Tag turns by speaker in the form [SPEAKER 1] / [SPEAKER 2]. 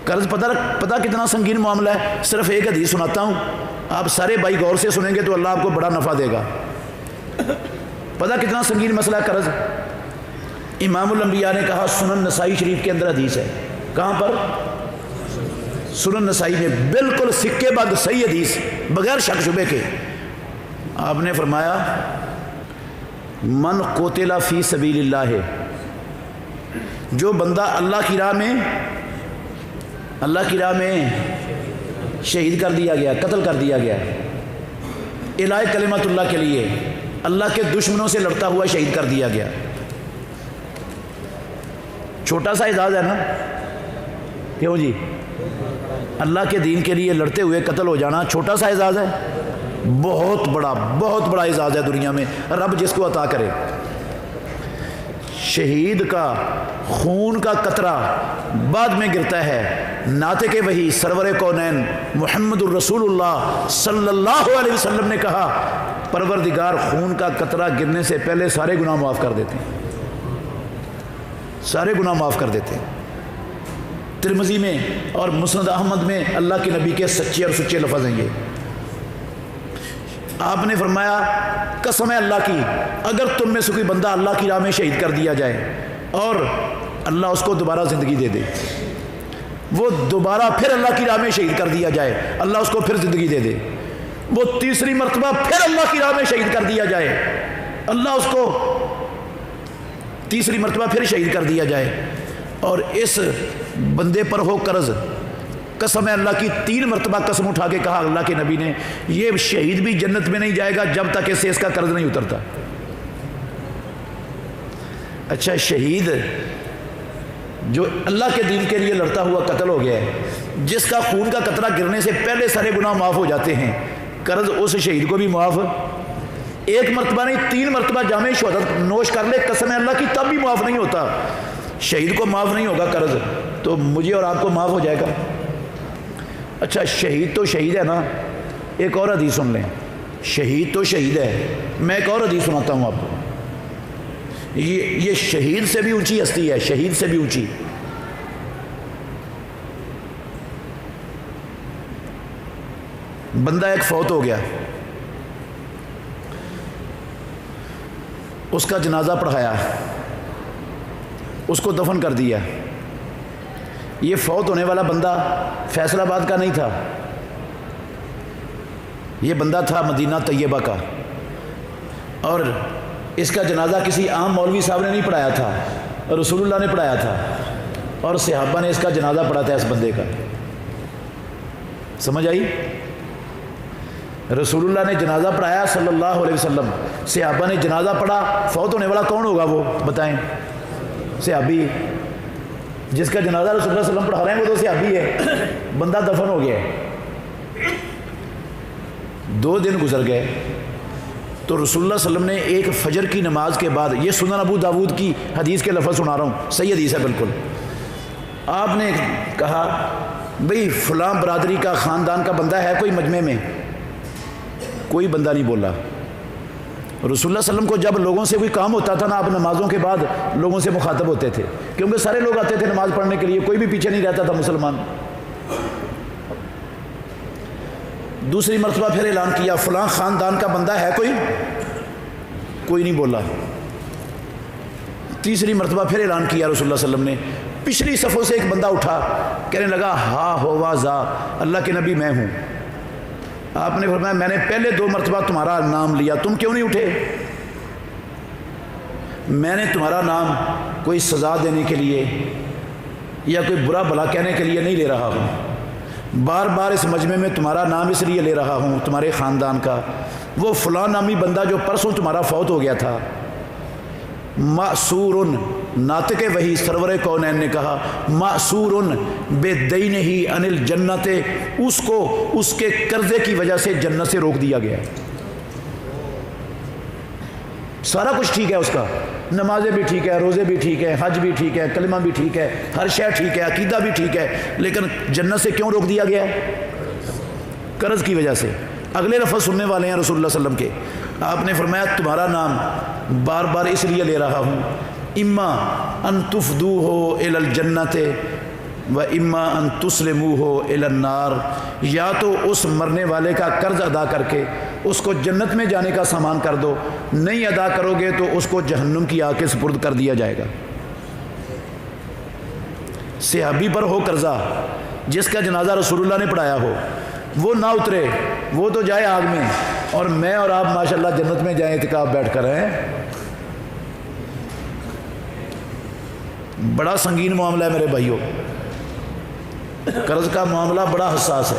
[SPEAKER 1] قرض پتہ کتنا سنگین معاملہ ہے. صرف ایک حدیث سناتا ہوں, آپ سارے بھائی غور سے سنیں گے تو اللہ آپ کو بڑا نفع دے گا. پتہ کتنا سنگین مسئلہ ہے قرض. امام الانبیاء نے کہا, سنن نسائی شریف کے اندر حدیث ہے. کہاں پر؟ سنن نسائی میں, بالکل سکے بند صحیح حدیث بغیر شک شبے کے. آپ نے فرمایا من قتل فی سبیل اللہ, جو بندہ اللہ کی راہ میں شہید کر دیا گیا, قتل کر دیا گیا, اعلاء کلمت اللہ کے لیے, اللہ کے دشمنوں سے لڑتا ہوا شہید کر دیا گیا. چھوٹا سا اعزاز ہے نا, کیوں جی؟ اللہ کے دین کے لیے لڑتے ہوئے قتل ہو جانا چھوٹا سا اعزاز ہے؟ بہت بڑا اعزاز ہے دنیا میں, رب جس کو عطا کرے. شہید کا خون کا قطرہ بعد میں گرتا ہے. ناطق وحی سرور کونین محمد الرسول اللہ صلی اللہ علیہ وسلم نے کہا, پروردگار خون کا قطرہ گرنے سے پہلے سارے گناہ معاف کر دیتے ہیں, سارے گناہ معاف کر دیتے ہیں. ترمذی میں اور مسند احمد میں اللہ کے نبی کے سچے اور سچے لفظ ہیں یہ. آپ نے فرمایا قسم ہے اللہ کی, اگر تم میں سے کوئی بندہ اللہ کی راہ میں شہید کر دیا جائے اور اللہ اس کو دوبارہ زندگی دے دے, وہ دوبارہ پھر اللہ کی راہ میں شہید کر دیا جائے, اللہ اس کو پھر زندگی دے دے, وہ تیسری مرتبہ پھر اللہ کی راہ میں شہید کر دیا جائے, اللہ اس کو تیسری مرتبہ پھر شہید کر دیا جائے, اور اس بندے پر ہو قرض, قسم ہے اللہ کی 3 مرتبہ قسم اٹھا کے کہا اللہ کے نبی نے, یہ شہید بھی جنت میں نہیں جائے گا جب تک اس سے اس کا قرض نہیں اترتا. اچھا, شہید جو اللہ کے دین کے لیے لڑتا ہوا قتل ہو گیا ہے, جس کا خون کا قطرہ گرنے سے پہلے سارے گناہ معاف ہو جاتے ہیں, قرض اس شہید کو بھی معاف, 1 مرتبہ نہیں 3 مرتبہ جامع شہادت نوش کر لے قسم اللہ کی, تب بھی معاف نہیں ہوتا. شہید کو معاف نہیں ہوگا قرض, تو مجھے اور آپ کو معاف ہو جائے گا. اچھا, شہید تو شہید ہے نا, ایک اور حدیث سن لیں. شہید تو شہید ہے, میں ایک اور حدیث سناتا ہوں آپ کو. یہ شہید سے بھی اونچی ہستی ہے, شہید سے بھی اونچی. بندہ ایک فوت ہو گیا, اس کا جنازہ پڑھایا, اس کو دفن کر دیا. یہ فوت ہونے والا بندہ فیصل آباد کا نہیں تھا, یہ بندہ تھا مدینہ طیبہ کا, اور اس کا جنازہ کسی عام مولوی صاحب نے نہیں پڑھایا تھا, رسول اللہ نے پڑھایا تھا, اور صحابہ نے اس کا جنازہ پڑھا تھا اس بندے کا. سمجھ آئی؟ رسول اللہ نے جنازہ پڑھایا صلی اللہ علیہ وسلم, صحابہ نے جنازہ پڑھا. فوت ہونے والا کون ہوگا وہ بتائیں؟ صحابی. جس کا جنازہ رسول اللہ صلی اللہ علیہ وسلم پڑھا رہے ہیں وہ تو صحابی ہے. بندہ دفن ہو گیا ہے, 2 دن گزر گئے, تو رسول اللہ صلی اللہ علیہ وسلم نے ایک فجر کی نماز کے بعد, یہ سنن ابو داود کی حدیث کے لفظ سنا رہا ہوں, صحیح حدیث ہے بالکل. آپ نے کہا بھئی فلاں برادری کا خاندان کا بندہ ہے کوئی مجمع میں؟ کوئی بندہ نہیں بولا. رسول اللہ صلی اللہ علیہ وسلم کو جب لوگوں سے کوئی کام ہوتا تھا نا, آپ نمازوں کے بعد لوگوں سے مخاطب ہوتے تھے, کیونکہ سارے لوگ آتے تھے نماز پڑھنے کے لیے, کوئی بھی پیچھے نہیں رہتا تھا مسلمان. دوسری مرتبہ پھر اعلان کیا فلاں خاندان کا بندہ ہے کوئی نہیں بولا. تیسری مرتبہ پھر اعلان کیا رسول اللہ صلی اللہ علیہ وسلم نے. پچھلی صفوں سے ایک بندہ اٹھا, کہنے لگا ہا ہوا زا, اللہ کے نبی میں ہوں. آپ نے فرمایا میں نے پہلے 2 مرتبہ تمہارا نام لیا, تم کیوں نہیں اٹھے؟ میں نے تمہارا نام کوئی سزا دینے کے لیے یا کوئی برا بھلا کہنے کے لیے نہیں لے رہا ہوں, بار بار اس مجمع میں تمہارا نام اس لیے لے رہا ہوں, تمہارے خاندان کا. وہ فلاں نامی بندہ جو پرسوں تمہارا فوت ہو گیا تھا, معصور, ناطق وحی سرور کونین نے کہا معصور بے دینہ عن الجنت, اس کو اس کے قرضے کی وجہ سے جنت سے روک دیا گیا. سارا کچھ ٹھیک ہے اس کا, نمازیں بھی ٹھیک ہے, روزے بھی ٹھیک ہے, حج بھی ٹھیک ہے, کلمہ بھی ٹھیک ہے, ہر شے ٹھیک ہے, عقیدہ بھی ٹھیک ہے, لیکن جنت سے کیوں روک دیا گیا ہے؟ قرض کی وجہ سے. اگلے لفظ سننے والے ہیں رسول اللہ صلی اللہ علیہ وسلم کے. آپ نے فرمایا تمہارا نام بار بار اس لیے لے رہا ہوں, اما ان تفدوہ الی الجنت, و اما ان تسلموہ الی النار، یا تو اس مرنے والے کا قرض ادا کر کے اس کو جنت میں جانے کا سامان کر دو، نہیں ادا کرو گے تو اس کو جہنم کی آگ کے سپرد کر دیا جائے گا۔ صحابی پر ہو قرضہ، جس کا جنازہ رسول اللہ نے پڑھایا ہو، وہ نہ اترے، وہ تو جائے آگ میں، اور میں اور آپ ماشاءاللہ جنت میں جائیں اعتکاف بیٹھ کر ہیں۔ بڑا سنگین معاملہ ہے میرے بھائیوں، قرض کا معاملہ بڑا حساس ہے۔